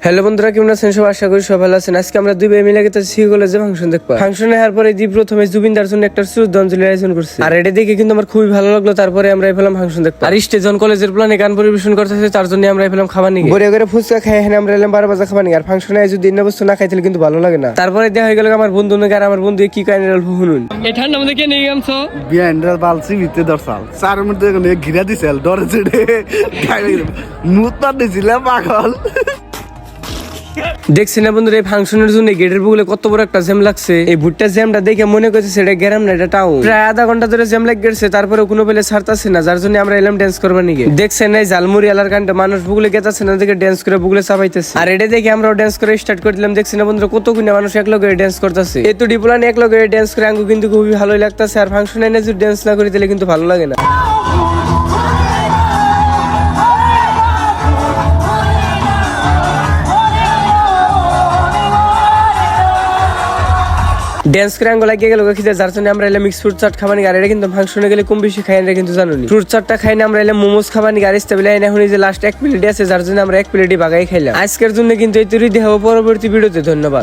Hello বন্ধুরা, কেমন আছেন সবাই? আশা করি সবাই ভালো আছেন। আজকে আমরা দুই ভাই মিলে গেছি কলেজে ফাংশন দেখবো। ফাংশনে হওয়ার পরে দি প্রথমে জুবিনদার জন্য একটা শ্রদ্ধাঞ্জলি আয়োজন করছে, আর এটা দেখে কিন্তু আমার খুবই ভালো লাগলো। তারপরে আমরা এলাম ফাংশন দেখবো, আর স্টেজন কলেজের প্ল্যানে গান পরিবেশন করতেছে, তার জন্য আমরা এলাম খাবার নিয়ে বড় করে ফুচকা খাই। এখানে আমরা এলাম 12 বাজে খাবার নিয়ে। আর ফাংশনে যদি দিন বস্তু না খাইতে কিন্তু ভালো লাগে না। তারপরে দেখা হয়ে গেল আমার বন্ধু নাকি, আর আমার বন্ধু কি কাহিনী শুনুন। এই ঠান্ডা মধ্যে কে নিয়ে গেমছো বিয়ান্ডার বালছি ভিতরে দরসাল চার মধ্যে ঘিরা দিছিল ডরে চেড়ে মুতা দিছিল পাগল। দেখছি না বন্ধুরা, এই ফাংশনের জন্য গেটের বুকলে কত বড় একটা জ্যাম লাগছে। এই ভুট্টা জ্যামটা দেখে মনে করছে সেটা গ্রাম না, এটা টাউন। প্রায় আধা ঘন্টা ধরে জ্যাম লাগ গেছে, তারপরে কোনো পেলে ছাড়তাছে না, যার জন্য আমরা এলাম ড্যান্স করবার নিয়ে। দেখছেন এই জালমুড়ি এলাকার কান্ডে মানুষ বুকলে গেতাছে না, দেখে ড্যান্স করে বুকলে চাপাইতেছে। আর এটা দেখে আমরাও ড্যান্স করে স্টার্ট করে দিলাম। দেখছি না বন্ধুরা, কত গুণে মানুষ এক লগে ড্যান্স করতেছে। এত ডিপ্লান এক লগে ড্যান্স করে আঙ্গু কিন্তু খুবই ভালোই লাগতেছে। আর ফাংশনে এনে যদি ড্যান্স না করে দিলে কিন্তু ভালো লাগে না। ড্যান্স করে আঙ্গুল লাগিয়ে গেল খিদে, যার জন্য আমরা এলাম মিক্স ফ্রুট চাট খাবানি। আর এটা কিন্তু ফাংশনে গেলে কম বেশি খাই না, কিন্তু জানুনি ফ্রুট চাটটা খাই না, আমরা এলাম মোমোস খাবানি। আর স্টেবিল এখন যে লাস্ট এক প্লেট আছে, যার জন্য আমরা এক প্লেটই বাগাই খাইলাম। আজকের জন্য কিন্তু এই তৈরি দেখাবো পরবর্তী ভিডিওতে। ধন্যবাদ।